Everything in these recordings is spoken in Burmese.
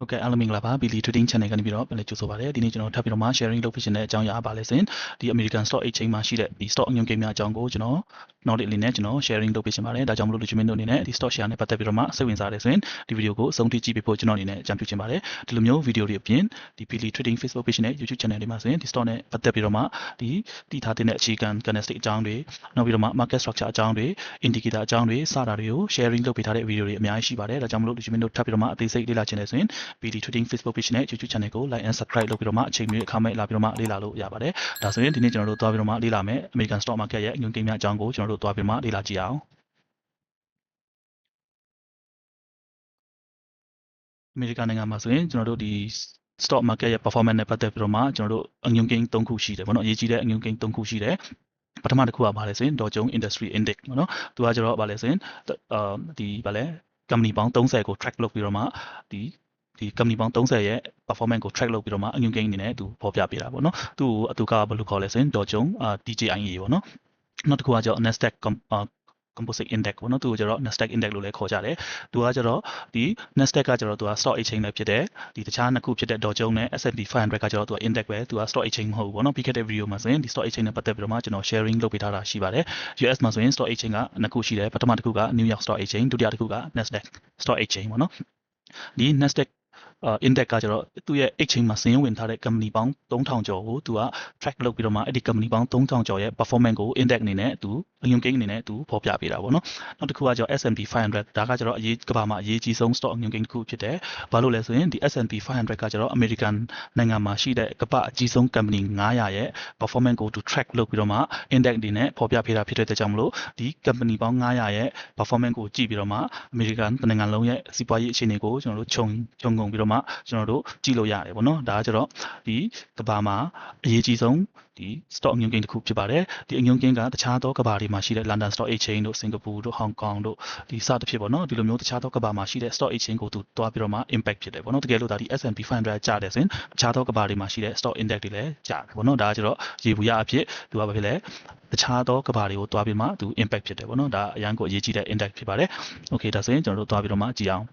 ဟုတ်ကဲ့အားလုံးမင်္ဂလာပါ Billy Trading Channel ကနေပြီးတော့ပြန်လည်ကြိုဆိုပါရစေဒီနေ့ကျွန်တော်ထပ်ပြီးတော့မှ sharing လုပ်ဖြစ်ခြင်းတဲ့အကြောင်းအရာပါလဲဆိုရင်ဒီ American Stock Exchange မှာရှိတဲ့ဒီ stock အညွှန်းကိန်းများအကြောင်းကိုကျွန်တော် knowledge အနေနဲ့ကျွန်တော် sharing လုပ်ပေးခြင်းပါတယ်ဒါကြောင့်မလို့လူချင်းမင်းတို့အနေနဲ့ဒီ stock share နဲ့ပတ်သက်ပြီးတော့မှစိတ်ဝင်စားတယ်ဆိုရင်ဒီ video ကိုအဆုံးထိကြည့်ပေးဖို့ကျွန်တော်အနေနဲ့အကြံပြုချင်ပါတယ်ဒီလိုမျိုး video တွေအပြင်ဒီ Billy Trading Facebook page နဲ့ YouTube channel တွေမှာဆိုရင်ဒီ stock နဲ့ပတ်သက်ပြီးတော့မှဒီတည်ထားတဲ့အခြေခံ candlestick အကြောင်းတွေနောက်ပြီးတော့မှ market structure အကြောင်းတွေ indicator အကြောင်းတွေစတာတွေကို sharing လုပ်ပေးထားတဲ့ video တွေအများကြီးရှိပါတယ်ဒါကြောင့်မလို့လူချင်းမင်းတို့ထပ်ပြီးတော့မှအသေးစိတ်လေ့လာချင်တယ်ဆိုရင် Billy Trading Facebook page နဲ့ YouTube channel ကို like and subscribe လုပ်ပြီးတော့မှအချိန်မီအခါမဲ့လာပြီးတော့မှလေ့လာလို့ရပါတယ်ဒါဆိုရင်ဒီနေ့ကျွန်တော်တို့သွားပြီးတော့မှလေ့လာမယ် American stock market ရဲ့အညွှန်းကိန်းများအကြောင်းကိုကျွန်တော်တို့သွားပြီးတော့မှလေ့လာကြည့်အောင် American နိုင်ငံမှာဆိုရင်ကျွန်တော်တို့ဒီ stock market ရဲ့ performance နဲ့ပတ်သက်ပြီးတော့မှကျွန်တော်တို့အညွှန်းကိန်း3ခုရှိတယ်ပေါ့နော်အရေးကြီးတဲ့အညွှန်းကိန်း3ခုရှိတယ်ပထမတစ်ခုကဘာလဲဆိုရင် Dow Jones Industry Index ပေါ့နော်သူကကျတော့ဘာလဲဆိုရင်ဒီဘာလဲ company ပေါင်း30ကို track လုပ်ပြီးတော့မှဒီ company ပေါင်း30ရဲ့ performance ကို track လုပ်ပြီးတော့မှအညွှန်းကိန်းအနေနဲ့သူဖော်ပြပေးတာပေါ့နော်သူ့ကိုအတူကဘယ်လိုခေါ်လဲဆိုရင် Dow Jones DJIA ပေါ့နော်နောက်တစ်ခုကကျတော့ Nasdaq Composite Index ပေါ့နော်သူကိုကျတော့ Nasdaq Index လို့လည်းခေါ်ကြတယ်သူကကျတော့ဒီ Nasdaq ကကျတော့သူက stock exchange ပဲဖြစ်တယ်ဒီတခြားနှစ်ခုဖြစ်တဲ့ Dow Jones နဲ့ S&P 500ကကျတော့သူက index ပဲသူက stock exchange မဟုတ်ဘူးပေါ့နော်ပြီးခဲ့တဲ့ video မှာဆိုရင်ဒီ stock exchange နဲ့ပတ်သက်ပြီးတော့မှကျွန်တော် sharing လုပ်ပေးထားတာရှိပါတယ် US မှာဆိုရင် stock exchange ကနှစ်ခုရှိတယ်ပထမတစ်ခုက New York Stock Exchange ဒုတိယတစ်ခုက Nasdaq Stock Exchange ပေါ့နော်ဒီ Nasdaq index ကကျတော့သူ့ရဲ့ exchange မှာစာရင်းဝင်ထားတဲ့ company ပေါင်း3000ကျော်ကိုသူက track လုပ်ပြီးတော့မှအဲ့ဒီ company ပေါင်း3000ကျော်ရဲ့ performance ကို index အနေနဲ့သူအညွှန်းကိန်းအနေနဲ့သူဖော်ပြပေးတာပေါ့နော်နောက်တစ်ခုကကျတော့ S&P 500ဒါကကျတော့ကမ္ဘာမှာအရေးကြီးဆုံး stock အညွှန်းကိန်းတစ်ခုဖြစ်တယ်ဘာလို့လဲဆိုရင်ဒီ S&P 500ကကျတော့ American နိုင်ငံမှာရှိတဲ့ကမ္ဘာအကြီးဆုံး company 900ရဲ့ performance ကိုသူ track လုပ်ပြီးတော့မှ index အနေနဲ့ဖော်ပြပေးတာဖြစ်တဲ့အတွက်ကြောင့်မလို့ဒီ company ပေါင်း900ရဲ့ performance ကိုကြည့်ပြီးတော့မှ American နိုင်ငံလုံးရဲ့စီးပွားရေးအခြေအနေကိုကျွန်တော်တို့ခြုံငုံပြီးတော့မှကျွန်တော်တို့ကြည့်လို့ရတယ်ပေါ့နော်ဒါကကျတော့ဒီကမ္ဘာမှာအရေးကြီးဆုံးဒီ stock အညွှန်းကိန်းတစ်ခုဖြစ်ပါတယ်ဒီအညွှန်းကိန်းကတခြားသောကမ္ဘာတွေမှာရှိတဲ့ London Stock Exchange တို့ Singapore တို့ Hong Kong တို့ဒီစသဖြင့်ပေါ့နော်ဒီလိုမျိုးတခြားသောကမ္ဘာမှာရှိတဲ့ stock exchange ကိုသူတွားပြီးတော့မှ impact ဖြစ်တယ်ပေါ့နော်တကယ်လို့ဒါဒီ S&P 500ကျတယ်ဆိုရင်တခြားသောကမ္ဘာတွေမှာရှိတဲ့ stock index တွေလည်းကျတယ်ပေါ့နော်ဒါကကျတော့ရေဘူးရအဖြစ်သူကဘာဖြစ်လဲတခြားသောကမ္ဘာတွေကိုတွားပြီးမှသူ impact ဖြစ်တယ်ပေါ့နော်ဒါအရန်ကိုအရေးကြီးတဲ့ index ဖြစ်ပါတယ် okay ဒါဆိုရင်ကျွန်တော်တို့တွားပြီးတော့မှကြည့်အောင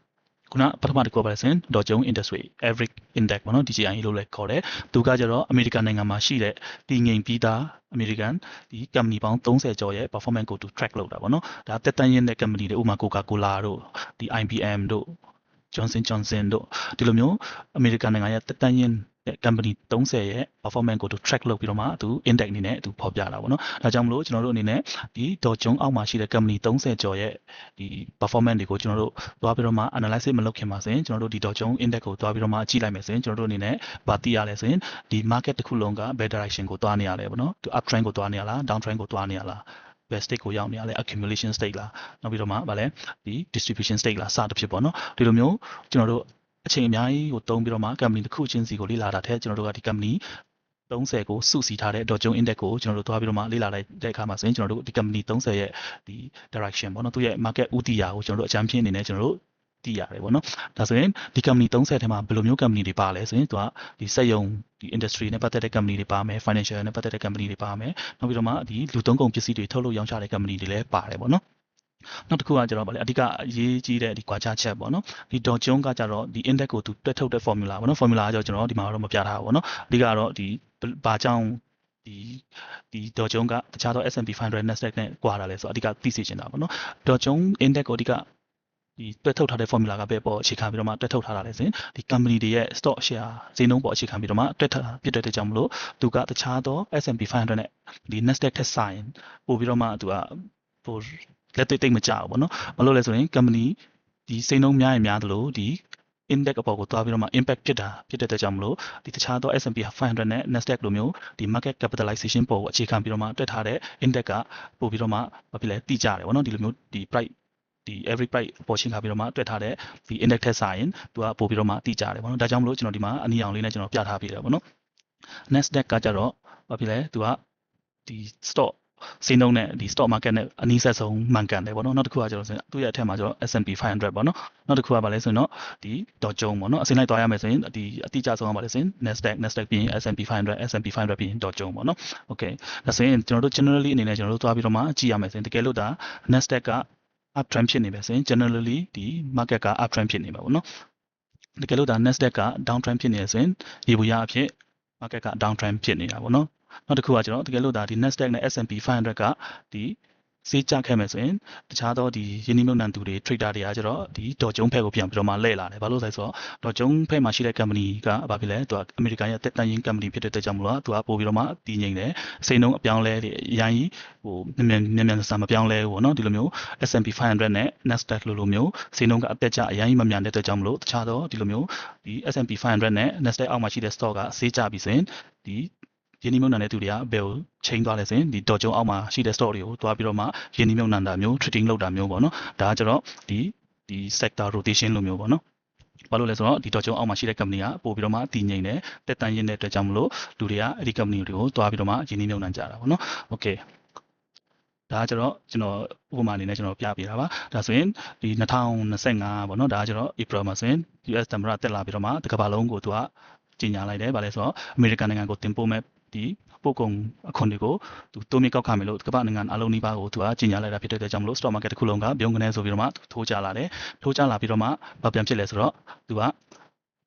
်ခုနပထမတစ်ခုပါလဲဆိုရင် Dow Jones Industry Average Index ပေါ့နော် DJIA လို့လည်းခေါ်တယ်သူကကျတော့အမေရိကန်နိုင်ငံမှာရှိတဲ့တည်ငြိမ်ပြီးသားအမေရိကန်ဒီ company ပေါင်း30ကျော်ရဲ့ performance ကိုသူ track လုပ်တာပေါ့နော်ဒါတက်တန်းရင်းတဲ့ company တွေဥပမာ Coca-Cola တို့ဒီ IBM တို့ Johnson Johnson တို့ဒီလိုမျိုးအမေရိကန်နိုင်ငံရဲ့တက်တန်းရင်းတဲ့ company 30ရဲ့ performance ကိုသူ track လုပ်ပြီးတော့မှသူ index အနေနဲ့သူဖော်ပြတာပေါ့နော်ဒါကြောင့်မလို့ကျွန်တော်တို့အနေနဲ့ဒီ Dow Jones အောက်မှာရှိတဲ့ company 30ကျော်ရဲ့ဒီ performance တွေကိုကျွန်တော်တို့သွားပြီးတော့မှ analysis မလုပ်ခင်ပါဆိုရင်ကျွန်တော်တို့ဒီ Dow Jones index ကိုသွားပြီးတော့မှကြည့်လိုက်မယ်ဆိုရင်ကျွန်တော်တို့အနေနဲ့ဗာသိရလဲဆိုရင်ဒီ market တစ်ခုလုံးက bad direction ကိုသွားနေရလဲပေါ့နော်သူ up trend ကိုသွားနေရလား down trend ကိုသွားနေရလား best state ကိုရောက်နေရလဲ accumulation state လားနောက်ပြီးတော့မှဗာလဲဒီ distribution state လားစသဖြင့်ပေါ့နော်ဒီလိုမျိုးကျွန်တော်တို့အချိန်အများကြီးကိုတုံးပြီးတော့မှ company တစ်ခုချင်းစီကိုလေ့လာတာတဲ့ကျွန်တော်တို့ကဒီ company 30ကိုစုစည်းထားတဲ့ Dow Jones Index ကိုကျွန်တော်တို့သွားပြီးတော့မှလေ့လာလိုက်တဲ့အခါမှာဆိုရင်ကျွန်တော်တို့ဒီ company 30ရဲ့ဒီ direction ပေါ့နော်သူရဲ့ market ဥတီယာကိုကျွန်တော်တို့အကြမ်းဖျင်းအနေနဲ့ကျွန်တော်တို့သိရတယ်ပေါ့နော်ဒါဆိုရင်ဒီ company 30ထဲမှာဘယ်လိုမျိုး company တွေပါလဲဆိုရင်သူကဒီစက်ရုံဒီ industry နဲ့ပတ်သက်တဲ့ company တွေပါမယ် financial နဲ့ပတ်သက်တဲ့ company တွေပါမယ်နောက်ပြီးတော့မှဒီလူသုံးကုန်ပစ္စည်းတွေထုတ်လုပ်ရောင်းချတဲ့ company တွေလည်းပါတယ်ပေါ့နော်နောက်တစ်ခုကကျတော့ဗာလေအဓိကအရေးကြီးတဲ့ဒီကွာခြားချက်ပေါ့နော်ဒီ Dow Jones ကကျတော့ဒီ index ကိုသူတွက်ထုတ်တဲ့ formula ပေါ့နော် formula ကကျွန်တော်ဒီမှာတော့မပြထားဘူးပေါ့နော်အဓိကတော့ဒီဘာကြောင့်ဒီ Dow Jones ကတခြားသော S&P 500 Nasdaq နဲ့ကွာတာလဲဆိုတော့အဓိကသိစေချင်တာပေါ့နော် Dow Jones index ကိုအဓိကဒီတွက်ထုတ်ထားတဲ့ formula ကဘယ်ပေါ်အခြေခံပြီးတော့မှတွက်ထုတ်ထားတာလဲဆိုရင်ဒီ company တွေရဲ့ stock share ဈေးနှုန်းပေါ်အခြေခံပြီးတော့မှတွက်ထားဖြစ်တဲ့ကြောင့်မလို့သူကတခြားသော S&P 500နဲ့ဒီ Nasdaq ထက်ဆိုင်ပို့ပြီးတော့မှသူကပိုလက်တွေ့တိတ်မကြဘူးပေါ့နော်မလို့လဲဆိုရင် company ဒီစိတ်နှုန်းများရင်များသလိုဒီ index အပေါ်ကိုသွားပြီးတော့မှ impact ဖြစ်တဲ့အတွက်ကြောင့်မလို့ဒီတခြားသော S&P 500နဲ့ Nasdaq လိုမျိုးဒီ market capitalization ပေါ်ကိုအခြေခံပြီးတော့မှတွက်ထားတဲ့ index ကပို့ပြီးတော့မှဘာဖြစ်လဲတိကျတယ်ပေါ့နော်ဒီလိုမျိုးဒီ price ဒီ average price ပေါ်ချင်းခါပြီးတော့မှတွက်ထားတဲ့ဒီ index ထက်ဆိုင်ရင်သူကပို့ပြီးတော့မှတိကျတယ်ပေါ့နော်ဒါကြောင့်မလို့ကျွန်တော်ဒီမှာအနီအောင်လေးနဲ့ကျွန်တော်ပြထားပေးတယ်ပေါ့နော် Nasdaq ကကြတော့ဘာဖြစ်လဲသူကဒီ stock စိတ်နှုန်းနဲ့ဒီ stock market နဲ့အနည်းဆက်ဆုံးမှန်ကန်တယ်ပေါ့နော်နောက်တစ်ခုကကျတော့သူ့ရဲ့အထက်မှာကျတော့ S&P 500ပေါ့နော်နောက်တစ်ခုကဘာလဲဆိုရင်တော့ဒီ Dow Jones ပေါ့နော်အစိမ်းလိုက်သွားရမယ်ဆိုရင်ဒီအတိအကျဆုံးကဘာလဲဆိုရင် Nasdaq ပြီးရင် S&P 500 S&P 500ပြီးရင် Dow Jones ပေါ့နော် okay ဒါဆိုရင်ကျွန်တော်တို့ generally အနေနဲ့ကျွန်တော်တို့သွားပြီးတော့မှကြည့်ရမယ်ဆိုရင်တကယ်လို့ဒါ Nasdaq က up trend ဖြစ်နေပဲဆိုရင် generally ဒီ market က up trend ဖြစ်နေမှာပေါ့နော် တကယ်လို့ဒါ Nasdaq က down trend ဖြစ်နေရဆိုရင်ရေဘူးရအဖြစ် market က down trend ဖြစ်နေတာပေါ့နော်နောက်တစ်ခုကကျွန်တော်တကယ်လို့ဒါဒီ Nasdaq နဲ့ S&P 500ကဒီစေးကြခဲ့မယ်ဆိုရင်တခြားသောဒီယင်းနှိမ့်မြုပ်နှံသူတွေ trader တွေကကျတော့ဒီဒေါ်ကျုံဖက်ကိုပြန်ပြီးတော့မှလဲလာတယ်ဘာလို့လဲဆိုတော့ဒေါ်ကျုံဖက်မှာရှိတဲ့ company ကဘာဖြစ်လဲသူကအမေရိကန်ရဲ့တက်တန်ရင် company ဖြစ်တဲ့အတွက်ကြောင့်မလို့သူကပို့ပြီးတော့မှတည်ငြိမ်တယ်စိန်နှုန်းအပြောင်းလဲတွေအရင်ကြီးဟိုမြန်ဆန်မပြောင်းလဲဘူးပေါ့နော်ဒီလိုမျိုး S&P 500နဲ့ Nasdaq လိုမျိုးစိန်နှုန်းကအတက်ကြအရင်ကြီးမမြန်တဲ့အတွက်ကြောင့်မလို့တခြားသောဒီလိုမျိုးဒီ S&P 500နဲ့ Nasdaq အောက်မှာရှိတဲ့ stock ကစေးကြပြီးဆိုရင်ဒီယင်းနှိမ့်မြုပ်နှံတဲ့သူတွေကဘယ်ကိုချိန်သွားလဲဆိုရင်ဒီဒေါ်ကျုံအောက်မှာရှိတဲ့ stock တွေကိုတွားပြီးတော့မှယင်းနှိမ့်မြုပ်နှံတာမျိုး trading လုပ်တာမျိုးပေါ့နော်ဒါကကျတော့ဒီ sector rotation လိုမျိုးပေါ့နော်ဘာလို့လဲဆိုတော့ဒီဒေါ်ကျုံအောက်မှာရှိတဲ့ company ကပို့ပြီးတော့မှတည်ငြိမ်တယ်တက်တန်ရင်းတဲ့အတွက်ကြောင့်မလို့လူတွေကအဲ့ဒီ company တွေကိုတွားပြီးတော့မှယင်းနှိမ့်မြုပ်နှံကြတာပေါ့နော် okay ဒါကကျတော့ကျွန်တော်ဥပမာအနေနဲ့ကျွန်တော်ပြပေးတာပါဒါဆိုရင်ဒီ2025ပေါ့နော်ဒါကကျတော့ April မှာဆိုရင် US သမ္မတတက်လာပြီးတော့မှတစ်ကမ္ဘာလုံးကိုသူကကြီးညာလိုက်တယ်ဗါလဲဆိုတော့အမေရိကန်နိုင်ငံကိုတင်ပို့မဲ့ဒီပို့ကုန်အခွန်တွေကိုသူတိုးမြင့်ကောက်ခါမယ်လို့ကမ္ဘာနိုင်ငံအလုံးနီးပါးကိုသူကကြီးညာလိုက်တာဖြစ်တဲ့အတွက်ကြောင့်မလို့ stock market တစ်ခုလုံးကပြုံးကနေဆိုပြီးတော့မှထိုးကျလာတယ်ထိုးကျလာပြီးတော့မှဘာပြန်ဖြစ်လဲဆိုတော့သူက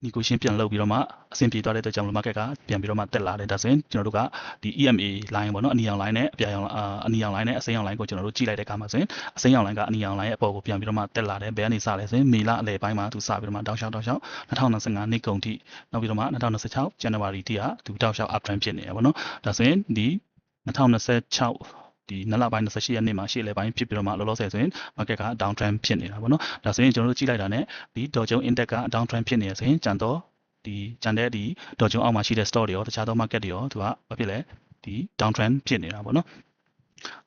negotiation ပြန်လုပ်ပြီးတော့မှအဆင်ပြေသွားတဲ့အတွက်ကြောင့် market ကပြန်ပြီးတော့မှတက်လာတယ်ဒါဆိုရင်ကျွန်တော်တို့ကဒီ EMA line ပေါ့နော်အနီရောင် line နဲ့အပြာရောင်အနီရောင် line နဲ့အစိမ်းရောင် line ကိုကျွန်တော်တို့ကြည့်လိုက်တဲ့အခါမှာဆိုရင်အစိမ်းရောင် line ကအနီရောင် line ရဲ့အပေါ်ကိုပြန်ပြီးတော့မှတက်လာတယ်ဘယ်ကနေစလဲဆိုရင်မေလအလယ်ပိုင်းမှာသူစပြီးတော့မှတောက်လျှောက်2025နှစ်ကုန်ထိနောက်ပြီးတော့မှ2026 January ထိကသူတောက်လျှောက် up trend ဖြစ်နေတယ်ပေါ့နော်ဒါဆိုရင်ဒီ2026ဒီနလပိုင်း28ရက်နေ့မှာရှေ့လေပိုင်းဖြစ်ပြီးတော့မှလောလောဆယ်ဆိုရင် market က down trend ဖြစ်နေတာပေါ့နော်ဒါဆိုရင်ကျွန်တော်တို့ကြည့်လိုက်တာ ਨੇ ဒီ Dow Jones Index က down trend ဖြစ်နေရဆိုရင်ကြံတော့ဒီကြံတဲ့ဒီ Dow Jones အောက်မှာရှိတဲ့ stock တွေရောတခြားသော market တွေရောသူကဘာဖြစ်လဲဒီ down trend ဖြစ်နေတာပေါ့နော်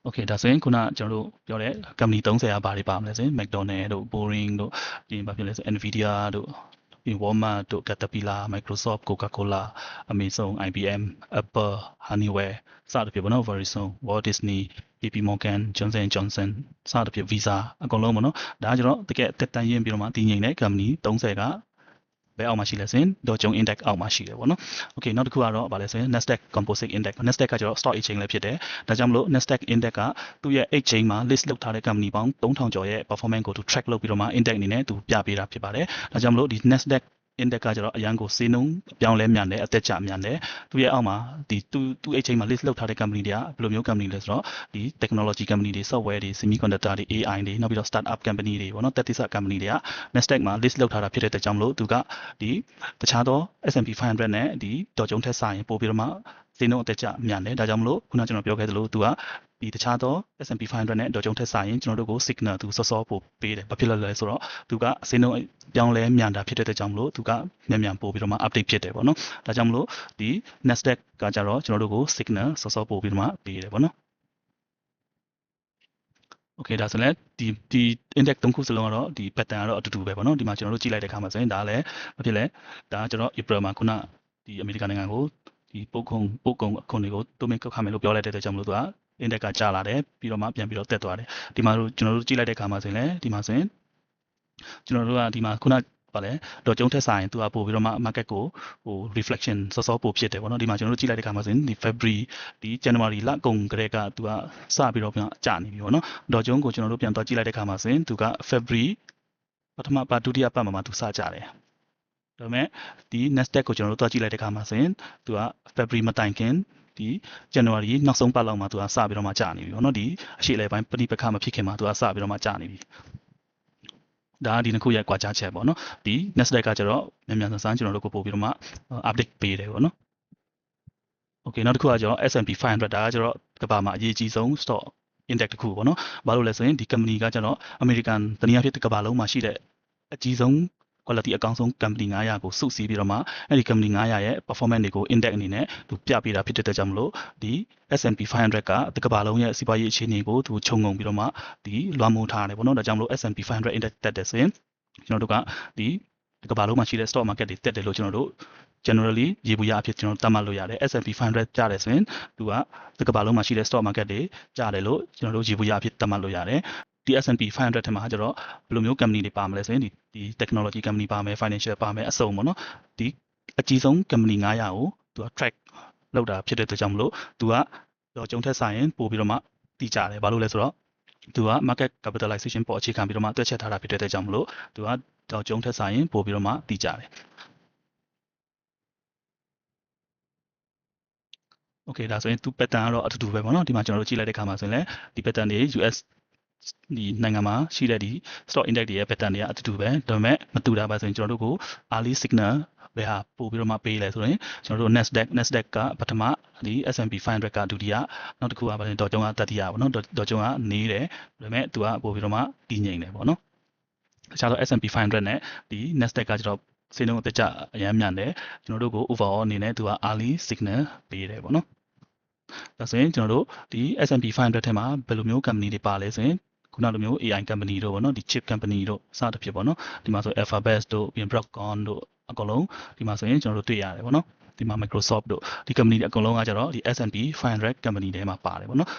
okay ဒါဆိုရင်ခုနကျွန်တော်တို့ပြောတဲ့ company 30ကဘာတွေပါမလဲဆိုရင် McDonald တို့ Boring တို့ပြီးဘာဖြစ်လဲဆို Nvidia တို့ပြီး Walmart တို့ Caterpillar Microsoft Coca-Cola Amazon IBM Apple Honeywell စသဖြင့်ပေါ့နော် Verizon Walt Disney JP Morgan Johnson Johnson စသဖြင့် Visa အကုန်လုံးပေါ့နော်ဒါကကျွန်တော်တကယ်တက်တန်ရင်းပြီးတော့မှတည်ငြိမ်တဲ့ company 30ကဘယ်အောက်မှာရှိလဲဆိုရင် Dow Jones Index အောက်မှာရှိတယ်ပေါ့နော် okay နောက်တစ်ခုကတော့ဗာလဲဆိုရင် Nasdaq Composite Index Nasdaq ကကျတော့ stock exchange လည်းဖြစ်တယ်ဒါကြောင့်မလို့ Nasdaq Index ကသူ့ရဲ့ exchange မှာ list လုပ်ထားတဲ့ company ပေါင်း3000ကျော်ရဲ့ performance ကိုသူ track လုပ်ပြီးတော့မှ index အနေနဲ့သူပြပေးတာဖြစ်ပါတယ်ဒါကြောင့်မလို့ဒီ Nasdaq index ကကျတော့အရန်ကိုစေးနှုန်းအပြောင်းလဲမြန်တယ်အသက်ကျမြန်တယ်သူရဲ့အောက်မှာဒီသူ့ exchange မှာ list လုပ်ထားတဲ့ company တွေကဘယ်လိုမျိုး company လဲဆိုတော့ဒီ technology company တွေ software တွေ semiconductor တွေ AI တွေနောက်ပြီးတော့ start up company တွေပေါ့နော်တက်တိစ company တွေက Nasdaq မှာ list လုပ်ထားတာဖြစ်တဲ့အတွက်ကြောင့်မလို့သူကဒီတခြားသော S&P 500နဲ့ဒီ Dow Jones ထက်စာရင်ပို့ပြီးတော့မှစေးနှုန်းအသက်ကျမြန်တယ်ဒါကြောင့်မလို့ခုနကျွန်တော်ပြောခဲ့သလိုသူကဒီတခြားသော S&P 500နဲ့ Dow Jones ထက်စာရင်ကျွန်တော်တို့ကို signal သူစောစောပို့ပေးတယ်ဘာဖြစ်လဲဆိုတော့သူကစေးနှုန်းပြောင်းလဲမြန်တာဖြစ်တဲ့အတွက်ကြောင့်မလို့သူကမြန်ပို့ပြီးတော့မှ update ဖြစ်တယ်ပေါ့နော်ဒါကြောင့်မလို့ဒီ Nasdaq ကကြတော့ကျွန်တော်တို့ကို signal စောစောပို့ပြီးတော့မှပေးတယ်ပေါ့နော် okay ဒါဆိုရင်ဒီ index 3ခုစလုံးကတော့ဒီ pattern ကတော့အတူတူပဲပေါ့နော်ဒီမှာကျွန်တော်တို့ကြည့်လိုက်တဲ့အခါမှာဆိုရင်ဒါလည်းဘာဖြစ်လဲဒါကကျွန်တော် April မှာခုနဒီအမေရိကန်နိုင်ငံကိုဒီပို့ကုန်အခွန်တွေကိုတိုးမြင့်ကောက်ခါမယ်လို့ပြောလိုက်တဲ့အတွက်ကြောင့်မလို့သူက index ကကျလာတယ်ပြီးတော့မှပြန်ပြီးတော့တက်သွားတယ်ဒီမှာကျွန်တော်တို့ကြည့်လိုက်တဲ့အခါမှာဆိုရင်လည်းဒီမှာဆိုရင်ကျွန်တော်တို့ကဒီမှာခုနဗာလဲတော့ကျုံထက်ဆိုင်သူကပို့ပြီးတော့မှ market ကိုဟို reflection စောစောပို့ဖြစ်တယ်ပေါ့နော်ဒီမှာကျွန်တော်တို့ကြည့်လိုက်တဲ့အခါမှာဆိုရင်ဒီ February ဒီ January လကုန်ကလေးကသူကစပြီးတော့ပြန်ကျနေပြီပေါ့နော်တော့ကျုံကိုကျွန်တော်တို့ပြန်တော့ကြည့်လိုက်တဲ့အခါမှာဆိုရင်သူက February ပထမပတ်ဒုတိယပတ်မှာသူစကြတယ်ဒါပေမဲ့ဒီ Nasdaq ကိုကျွန်တော်တို့တော့ကြည့်လိုက်တဲ့အခါမှာဆိုရင်သူက February မတိုင်ခင်ဒီ January နောက်ဆုံးပတ်လောက်မှာသူကစပြီးတော့မှကျနေပြီပေါ့နော်ဒီအရှိလေပိုင်းပဋိပက္ခမဖြစ်ခင်မှာသူကစပြီးတော့မှကျနေပြီဒါဒီနှစ်ခုရဲ့ကွာခြားချက်ပေါ့နော်ဒီ Nasdaq ကကျတော့မြန်ဆန်ကျွန်တော်တို့ကိုပို့ပြီးတော့မှ update ပေးတယ်ပေါ့နော် okay နောက်တစ်ခုကကျတော့ S&P 500ဒါကကျတော့ကမ္ဘာမှာအရေးကြီးဆုံး stock index တစ်ခုပေါ့နော်ဘာလို့လဲဆိုရင်ဒီ company ကကျတော့ American တနည်းအားဖြင့်ကမ္ဘာလုံးမှာရှိတဲ့အကြီးဆုံး quality အကောင်းဆုံး company 900ကိုစုစည်းပြီးတော့မှအဲ့ဒီ company 900ရဲ့ performance တွေကို index အနေနဲ့သူပြပေးတာဖြစ်တဲ့အတွက်ကြောင့်မလို့ဒီ S&P 500ကကမ္ဘာလုံးရဲ့စီးပွားရေးအခြေအနေကိုသူခြုံငုံပြီးတော့မှဒီလွှမ်းမိုးထားတယ်ပေါ့နော်ဒါကြောင့်မလို့ S&P 500 index တက်တယ်ဆိုရင်ကျွန်တော်တို့ကဒီကမ္ဘာလုံးမှာရှိတဲ့ stock market တွေတက်တယ်လို့ကျွန်တော်တို့ generally ရေဘူးရအဖြစ်ကျွန်တော်သတ်မှတ်လို့ရတယ် S&P 500ကျတယ်ဆိုရင်သူကကမ္ဘာလုံးမှာရှိတဲ့ stock market တွေကျတယ်လို့ကျွန်တော်တို့ရေဘူးရအဖြစ်သတ်မှတ်လို့ရတယ်ဒီ S&P 500ထဲမှာကျတော့ဘယ်လိုမျိုး company တွေပါမလဲဆိုရင်ဒီ technology company ပါမယ် financial ပါမယ်အစုံပေါ့နော်ဒီအကြီးဆုံး company 900ကိုသူက track လောက်တာဖြစ်တဲ့အတွက်ကြောင့်မလို့သူကတော့ကျုံထက်ဆိုင်ရင်ပို့ပြီးတော့မှတည်ကြတယ်ဘာလို့လဲဆိုတော့ သူက market capitalization ပေါ်အခြေခံပြီးတော့မှတွက်ချက်ထားတာဖြစ်တဲ့အတွက်ကြောင့်မလို့သူကဒေါ်ကျုံထက်ဆိုင်ရင်ပို့ပြီးတော့မှတည်ကြတယ် Okay ဒါဆိုရင်သူ pattern ကတော့အတူတူပဲပေါ့နော်ဒီမှာကျွန်တော်တို့ကြည့်လိုက်တဲ့အခါမှာဆိုရင်လည်းဒီ pattern တွေ US ဒီနိုင်ငံမှာရှိတဲ့ဒီ stock index တွေရဲ့ pattern တွေကအတူတူပဲဒါပေမဲ့မတူတာပါဆိုရင်ကျွန်တော်တို့ကို early signal ဘယ်ဟာပို့ပြီးတော့မှပေးလဲဆိုရင်ကျွန်တော်တို့ Nasdaq ကပထမဒီ S&P 500ကဒုတိယနောက်တစ်ခုကပါရင်ဒေါ်ကျုံကတတိယပေါ့နော်ဒေါ်ကျုံကနေတယ်ဒါပေမဲ့သူကပို့ပြီးတော့မှတည်ငြိမ်တယ်ပေါ့နော်တခြားတော့ S&P 500နဲ့ဒီ Nasdaq ကကျတော့စေနှုန်းအတက်ကြအများမြန်တယ်ကျွန်တော်တို့ကို overall အနေနဲ့သူက early signal ပေးတယ်ပေါ့နော်ဒါဆိုရင်ကျွန်တော်တို့ဒီ S&P 500ထဲမှာဘယ်လိုမျိုး company တွေပါလဲဆိုရင်ခုနလိုမျိုး AI company တို့ပေါ့နော်ဒီ chip company တို့စသဖြင့်ပေါ့နော်ဒီမှာဆို Alphabet တို့ပြီးရင် Broadcom တို့အကုန်လုံးဒီမှာဆိုရင်ကျွန်တော်တို့တွေ့ရတယ်ပေါ့နော်ဒီမှာ Microsoft တို့ဒီ company တွေအကုန်လုံးကကျတော့ဒီ S&P 500 company ထဲမှာပါတယ်ပေါ့နော်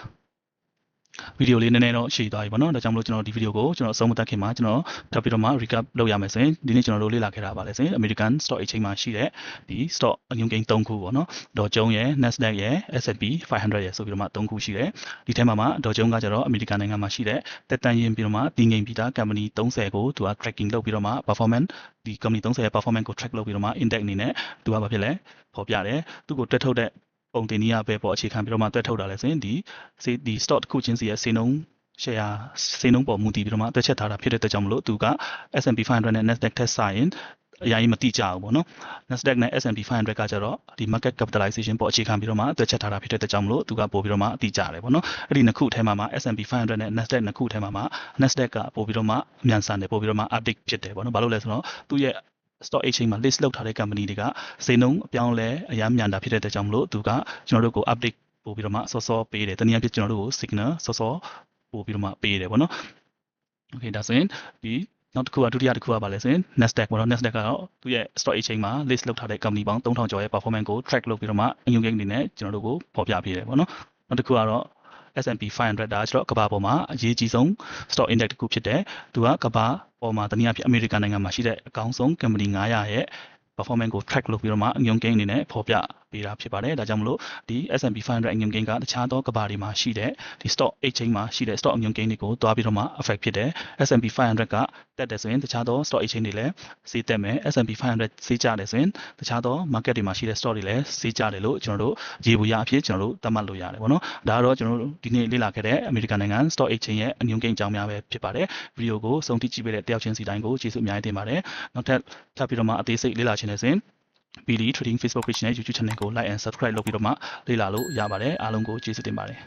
ဗီဒီယိုလေးနည်းနည်းတော့ရှည်သွားပြီပေါ့နော်ဒါကြောင့်မလို့ကျွန်တော်ဒီဗီဒီယိုကိုကျွန်တော်အဆုံးမသတ်ခင်မှာကျွန်တော်ထပ်ပြီးတော့မှ recap လုပ်ရမယ်ဆိုရင်ဒီနေ့ကျွန်တော်တို့လေ့လာခဲ့တာပါလဲဆိုရင် American Stock Exchange မှာရှိတဲ့ဒီ stock အညွှန်းကိန်း3ခုပေါ့နော်ဒေါ်ကျုံရယ် Nasdaq ရယ် S&P 500ရယ်ဆိုပြီးတော့မှ3ခုရှိတယ်ဒီထဲမှာမှဒေါ်ကျုံကကျတော့အမေရိကန်နိုင်ငံမှာရှိတဲ့တက်တန်ရင်ပြီးတော့မှတည်ငြိမ်ပြီးသား company 30ကိုသူက tracking လုပ်ပြီးတော့မှ performance ဒီ company 30ရဲ့ performanceကို track လုပ်ပြီးတော့မှ index အနေနဲ့သူကဘာဖြစ်လဲဖော်ပြတယ်သူ့ကိုတွက်ထုတ်တဲ့ပုံတင်နည်းအပဲပေါ့အခြေခံပြီးတော့မှတွက်ထုတ်တာလဲဆိုရင်ဒီ stock တစ်ခုချင်းစီရဲ့စေနှုန်းshare စေနှုန်းပေါ်မူတည်ပြီးတော့မှတွက်ချက်ထားတာဖြစ်တဲ့အတွက်ကြောင့်မလို့သူက S&P 500နဲ့ Nasdaq ထက်စာရင်အရင်မတိကြဘူးပေါ့နော် Nasdaq နဲ့ S&P 500ကကျတော့ဒီ market capitalization ပေါ်အခြေခံပြီးတော့မှတွက်ချက်ထားတာဖြစ်တဲ့အတွက်ကြောင့်မလို့သူကပို့ပြီးတော့မှအတိကြတယ်ပေါ့နော်အဲ့ဒီနှစ်ခုထဲမှာမှ S&P 500နဲ့ Nasdaq နှစ်ခုထဲမှာမှ Nasdaq ကပို့ပြီးတော့မှအမြန်ဆန်တယ်ပို့ပြီးတော့မှ update ဖြစ်တယ်ပေါ့နော်ဘာလို့လဲဆိုတော့သူ့ရဲ့ stock exchange မှာ list လုပ်ထားတဲ့ company တွေကစေနှုန်းအပြောင်းလဲအများမြန်တာဖြစ်တဲ့အတွက်ကြောင့်မလို့သူကကျွန်တော်တို့ကို update ပို့ပြီးတော့မှစောစောပေးတယ်တနည်းအားဖြင့်ကျွန်တော်တို့ကို signal စောစောပို့ပြီးတော့မှပေးတယ်ပေါ့နော် Okay ဒါဆိုရင်ဒီနောက်တစ်ခုကဒုတိယတစ်ခုကပါလဲဆိုရင် Nasdaq ပေါ့နော် Nasdaq ကတော့သူ့ရဲ့ stock exchange မှာ list လုပ်ထားတဲ့ company ပေါင်း3000ကျော်ရဲ့ performance ကို track လုပ်ပြီးတော့မှအညွှန်းကိန်းအနေနဲ့ကျွန်တော်တို့ကိုဖော်ပြပေးတယ်ပေါ့နော်နောက်တစ်ခုကတော့ S&P 500ဒါကျတော့ကမ္ဘာပေါ်မှာအရေးကြီးဆုံး stock index တစ်ခုဖြစ်တယ်သူကကမ္ဘာပေါ်မှာတနည်းအားဖြင့်အမေရိကန်နိုင်ငံမှာရှိတဲ့အကောင်းဆုံး company 900ရဲ့ performance ကို track လုပ်ပြီးတော့မှအညွှန်းကိန်းအနေနဲ့ဖော်ပြပေးတာဖြစ်ပါတယ်ဒါကြောင့်မလို့ဒီ S&P 500အညွှန်းကိန်းကတခြားသောကမ္ဘာတွေမှာရှိတဲ့ဒီ stock exchange မှာရှိတဲ့ stock အညွှန်းကိန်းတွေကိုတွားပြီးတော့မှ affect ဖြစ်တယ် S&P 500ကတက်တယ်ဆိုရင်တခြားသော stock exchange တွေလည်းဈေးတက်မယ် S&P 500ဈေးကျတယ်ဆိုရင်တခြားသော market တွေမှာရှိတဲ့ stock တွေလည်းဈေးကျတယ်လို့ကျွန်တော်တို့ရေဘူးရအဖြစ်ကျွန်တော်တို့သတ်မှတ်လို့ရတယ်ပေါ့နော်ဒါကတော့ကျွန်တော်တို့ဒီနေ့လေ့လာခဲ့တဲ့ American နိုင်ငံ stock exchange ရဲ့အညွှန်းကိန်းအကြောင်းများပဲဖြစ်ပါတယ်ဗီဒီယိုကိုစုံထိကြည့်ပေးတဲ့တယောက်ချင်းစီတိုင်းကိုကျေးဇူးအများကြီးတင်ပါတယ်နောက်ထပ်ထပ်ပြီးတော့မှအသေးစိတ်လေ့လာခြင်းနဲ့ဆိုရင်PD Trading Facebook Page နဲ့ YouTube Channel ကို Like and Subscribe လုပ်ပြီးတော့မှလေ့လာလို့ရပါတယ်အားလုံးကိုကျေးဇူးတင်ပါတယ်